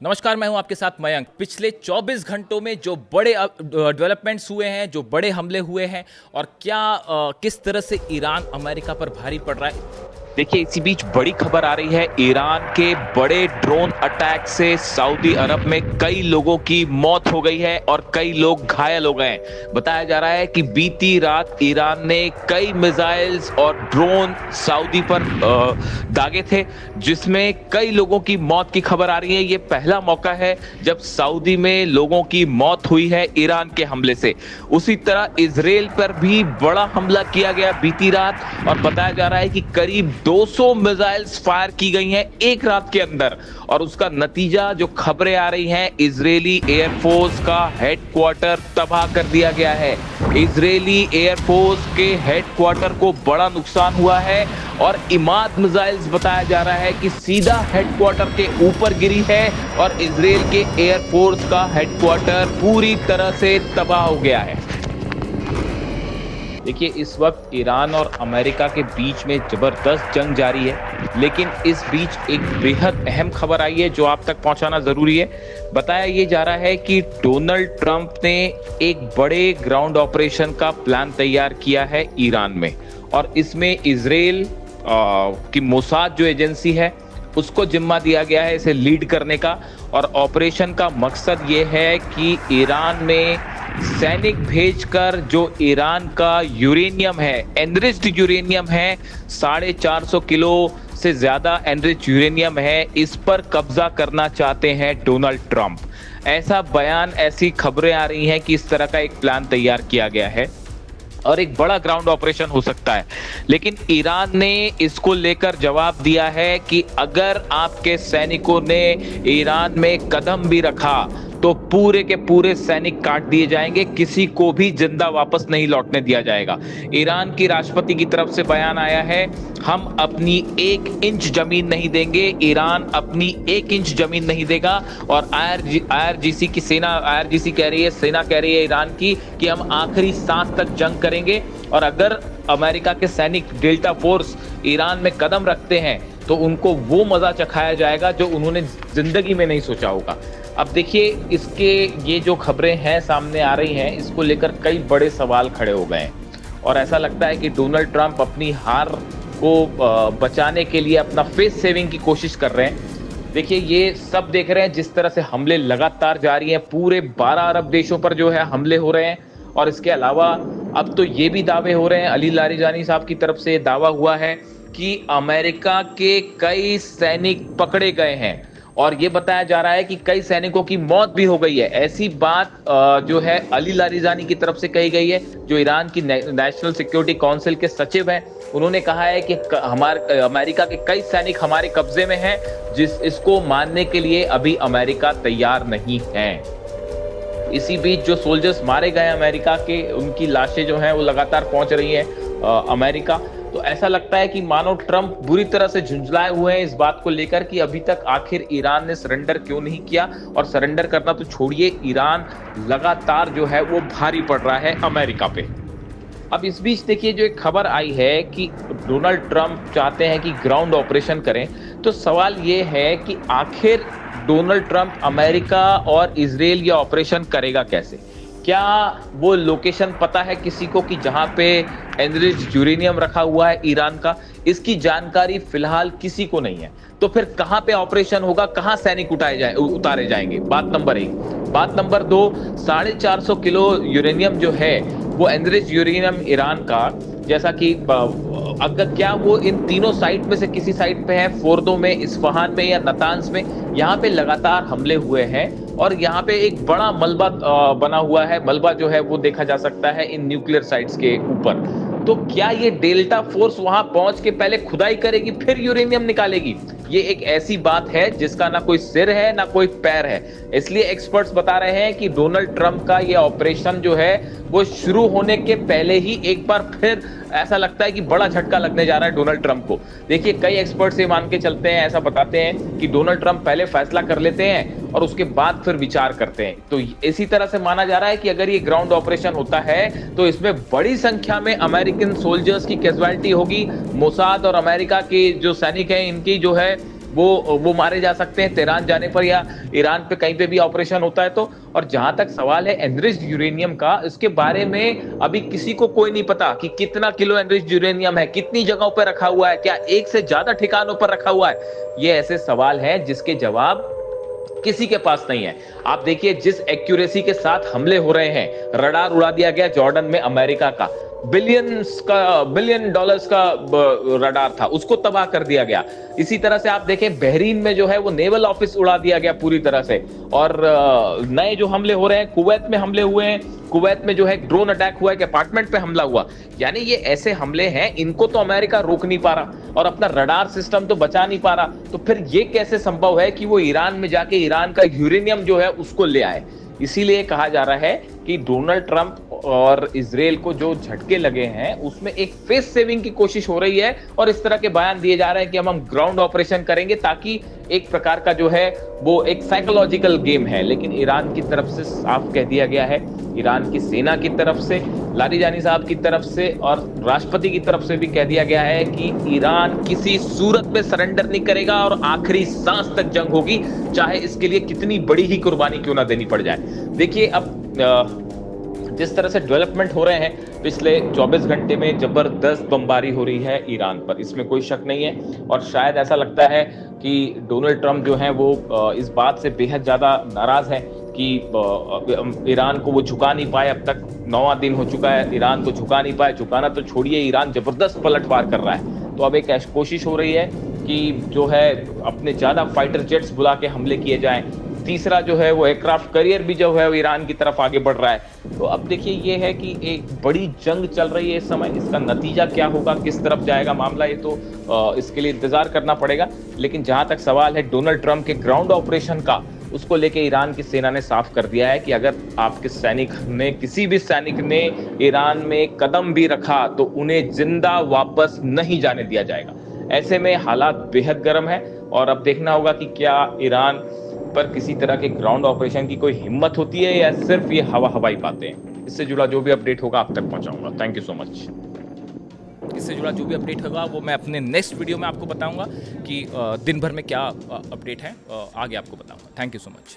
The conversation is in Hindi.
नमस्कार, मैं हूं आपके साथ मयंक। पिछले 24 घंटों में जो बड़े डेवलपमेंट्स हुए हैं, जो बड़े हमले हुए हैं और किस तरह से ईरान अमेरिका पर भारी पड़ रहा है। देखिए, इसी बीच बड़ी खबर आ रही है। ईरान के बड़े ड्रोन अटैक से सऊदी अरब में कई लोगों की मौत हो गई है और कई लोग घायल हो गए हैं। बताया जा रहा है कि बीती रात ईरान ने कई मिसाइल्स और ड्रोन सऊदी पर दागे थे, जिसमें कई लोगों की मौत की खबर आ रही है। ये पहला मौका है जब सऊदी में लोगों की मौत हुई है ईरान के हमले से। उसी तरह इजराइल पर भी बड़ा हमला किया गया बीती रात और बताया जा रहा है कि करीब 200 मिसाइल्स फायर की गई हैं एक रात के अंदर। और उसका नतीजा जो खबरें आ रही हैं, इजरायली एयरफोर्स का हेडक्वार्टर तबाह कर दिया गया है। इजरायली एयरफोर्स के हेडक्वार्टर को बड़ा नुकसान हुआ है और इमाद मिसाइल्स बताया जा रहा है कि सीधा हेडक्वार्टर के ऊपर गिरी है और इजराइल के एयरफोर्स का हेडक्वार्टर पूरी तरह से तबाह हो गया है। देखिए, इस वक्त ईरान और अमेरिका के बीच में जबरदस्त जंग जारी है, लेकिन इस बीच एक बेहद अहम खबर आई है जो आप तक पहुंचाना जरूरी है। बताया ये जा रहा है कि डोनाल्ड ट्रंप ने एक बड़े ग्राउंड ऑपरेशन का प्लान तैयार किया है ईरान में, और इसमें इजराइल की मोसाद जो एजेंसी है उसको जिम्मा दिया गया है इसे लीड करने का। और ऑपरेशन का मकसद ये है कि ईरान में सैनिक भेजकर जो ईरान का यूरेनियम है, एनरिच्ड यूरेनियम है, 450 किलो से ज्यादा एनरिच्ड यूरेनियम है, इस पर कब्जा करना चाहते हैं डोनाल्ड ट्रंप। ऐसा बयान, ऐसी खबरें आ रही हैं कि इस तरह का एक प्लान तैयार किया गया है और एक बड़ा ग्राउंड ऑपरेशन हो सकता है। लेकिन ईरान ने इसको लेकर जवाब दिया है कि अगर आपके सैनिकों ने ईरान में कदम भी रखा तो पूरे के पूरे सैनिक काट दिए जाएंगे, किसी को भी जिंदा वापस नहीं लौटने दिया जाएगा। ईरान की राष्ट्रपति की तरफ से बयान आया है, हम अपनी 1 इंच जमीन नहीं देंगे, ईरान अपनी 1 इंच जमीन नहीं देगा। और आईआरजीसी की आईआरजीसी कह रही है, सेना कह रही है ईरान की कि हम आखिरी सांस तक जंग करेंगे। और अगर अमेरिका के सैनिक डेल्टा फोर्स ईरान में कदम रखते हैं तो उनको वो मजा चखाया जाएगा जो उन्होंने जिंदगी में नहीं सोचा होगा। अब देखिए, इसके ये जो खबरें हैं सामने आ रही हैं, इसको लेकर कई बड़े सवाल खड़े हो गए हैं और ऐसा लगता है कि डोनाल्ड ट्रंप अपनी हार को बचाने के लिए अपना फेस सेविंग की कोशिश कर रहे हैं। देखिए, ये सब देख रहे हैं जिस तरह से हमले लगातार जारी हैं, पूरे 12 अरब देशों पर जो है हमले हो रहे हैं। और इसके अलावा अब तो ये भी दावे हो रहे हैं, अली लारिजानी साहब की तरफ से दावा हुआ है कि अमेरिका के कई सैनिक पकड़े गए हैं और ये बताया जा रहा है कि कई सैनिकों की मौत भी हो गई है। ऐसी बात जो है अली लारिजानी की तरफ से कही गई है, जो ईरान की नेशनल सिक्योरिटी काउंसिल के सचिव हैं। उन्होंने कहा है कि अमेरिका के कई सैनिक हमारे कब्जे में हैं, इसको मानने के लिए अभी अमेरिका तैयार नहीं है। इसी बीच जो सोल्जर्स मारे गए अमेरिका के, उनकी लाशें जो हैं वो लगातार पहुंच रही हैं अमेरिका। तो ऐसा लगता है कि मानो ट्रंप बुरी तरह से झुंझलाए हुए हैं इस बात को लेकर कि अभी तक आखिर ईरान ने सरेंडर क्यों नहीं किया। और सरेंडर करना तो छोड़िए, ईरान लगातार जो है वो भारी पड़ रहा है अमेरिका पे। अब इस बीच देखिए, जो एक खबर आई है कि डोनाल्ड ट्रंप चाहते हैं कि ग्राउंड ऑपरेशन करें, तो सवाल ये है कि आखिर डोनाल्ड ट्रंप अमेरिका और इजराइल ये ऑपरेशन करेगा कैसे। क्या वो लोकेशन पता है किसी को कि जहां पे एनरिच्ड यूरेनियम रखा हुआ है ईरान का? इसकी जानकारी फिलहाल किसी को नहीं है। तो फिर कहां पे ऑपरेशन होगा, कहां सैनिक उतारे जाएंगे? बात नंबर 1। बात नंबर 2, 450 किलो यूरेनियम जो है वो एनरिच्ड यूरेनियम ईरान का, जैसा कि अगर क्या वो इन तीनों साइट में से किसी साइट पे है, फोर्दो में, इस्फहान में या नतांज में, यहाँ पे लगातार हमले हुए हैं और यहाँ पे एक बड़ा मलबा बना हुआ है। मलबा जो है वो देखा जा सकता है इन न्यूक्लियर साइट्स के ऊपर। तो क्या ये डेल्टा फोर्स वहां पहुंच के पहले खुदाई करेगी फिर यूरेनियम निकालेगी? ये एक ऐसी बात है जिसका ना कोई सिर है ना कोई पैर है। इसलिए एक्सपर्ट्स बता रहे हैं कि डोनाल्ड ट्रंप का ये ऑपरेशन जो है वो शुरू होने के पहले ही एक बार फिर ऐसा लगता है कि बड़ा झटका लगने जा रहा है डोनाल्ड ट्रंप को। देखिए, कई एक्सपर्ट्स ये मान के चलते हैं, ऐसा बताते हैं कि डोनाल्ड ट्रंप पहले फैसला कर लेते हैं और उसके बाद फिर विचार करते हैं। तो इसी तरह से माना जा रहा है कि अगर ये ग्राउंड ऑपरेशन होता है तो इसमें बड़ी संख्या में अमेरिकन सोल्जर्स की कैजुअलिटी होगी। मोसाद और अमेरिका के जो सैनिक हैं, इनकी जो है वो मारे जा सकते हैं तेहरान जाने पर या ईरान पे कहीं पे भी ऑपरेशन होता है तो। और जहां तक सवाल है एनरिच्ड यूरेनियम का, इसके बारे में अभी किसी को कोई नहीं पता कि कितना किलो एनरिच्ड यूरेनियम है, कितनी जगहों पर रखा हुआ है, क्या एक से ज्यादा ठिकानों पर रखा हुआ है। ये ऐसे सवाल हैं जिसके जवाब किसी के पास नहीं है। आप देखिए जिस एक्यूरेसी के साथ हमले हो रहे हैं, रडार उड़ा दिया गया जॉर्डन में अमेरिका का, बिलियन डॉलर्स का रडार था, उसको तबाह कर दिया गया। इसी तरह से आप देखें बहरीन में जो है वो नेवल ऑफिस उड़ा दिया गया पूरी तरह से। और नए जो हमले हो रहे हैं, कुवैत में हमले हुए हैं, कुवैत में जो है ड्रोन अटैक हुआ है, एक अपार्टमेंट पे हमला हुआ। यानी ये ऐसे हमले हैं, इनको तो अमेरिका रोक नहीं पा रहा और अपना रडार सिस्टम तो बचा नहीं पा रहा। तो फिर ये कैसे संभव है कि वो ईरान में जाके ईरान का यूरेनियम जो है उसको ले आए। इसीलिए कहा जा रहा है कि डोनाल्ड ट्रंप और इजराइल को जो झटके लगे हैं उसमें एक फेस सेविंग की कोशिश हो रही है और इस तरह के बयान दिए जा रहे हैं कि हम ग्राउंड ऑपरेशन करेंगे, ताकि एक प्रकार का जो है वो एक साइकोलॉजिकल गेम है। लेकिन ईरान की तरफ से साफ कह दिया गया है, ईरान की सेना की तरफ से, लारीजानी साहब की तरफ से और राष्ट्रपति की तरफ से भी कह दिया गया है कि ईरान किसी सूरत में सरेंडर नहीं करेगा और आखिरी सांस तक जंग होगी, चाहे इसके लिए कितनी बड़ी ही कुर्बानी क्यों ना देनी पड़ जाए। देखिए अब जिस तरह से डेवलपमेंट हो रहे हैं, पिछले 24 घंटे में जबरदस्त बमबारी हो रही है ईरान पर, इसमें कोई शक नहीं है। और शायद ऐसा लगता है कि डोनाल्ड ट्रंप जो है वो इस बात से बेहद ज्यादा नाराज है कि ईरान को वो झुका नहीं पाए। अब तक 9वां दिन हो चुका है, ईरान को झुका नहीं पाए। झुकाना तो छोड़िए, ईरान जबरदस्त पलटवार कर रहा है। तो अब एक कोशिश हो रही है कि जो है अपने ज्यादा फाइटर जेट्स बुला के हमले किए जाएं। तीसरा जो है वो एयरक्राफ्ट करियर भी जो है वो ईरान की तरफ आगे बढ़ रहा है। तो अब देखिए ये है कि एक बड़ी जंग चल रही है इस समय, इसका नतीजा क्या होगा, किस तरफ जाएगा मामला, ये तो इसके लिए इंतजार करना पड़ेगा। लेकिन जहां तक सवाल है डोनाल्ड ट्रंप के ग्राउंड ऑपरेशन का, उसको लेके ईरान की सेना ने साफ कर दिया है कि अगर आपके सैनिक ने, किसी भी सैनिक ने ईरान में कदम भी रखा तो उन्हें जिंदा वापस नहीं जाने दिया जाएगा। ऐसे में हालात बेहद गर्म है और अब देखना होगा कि क्या ईरान पर किसी तरह के ग्राउंड ऑपरेशन की कोई हिम्मत होती है या सिर्फ ये हवाई बातें हैं। इससे जुड़ा जो भी अपडेट होगा आप तक पहुंचाऊंगा। Thank you so much. इससे जुड़ा जो भी अपडेट होगा वो मैं अपने नेक्स्ट वीडियो में आपको बताऊंगा कि दिन भर में क्या अपडेट है, आगे आपको बताऊंगा। Thank you so much.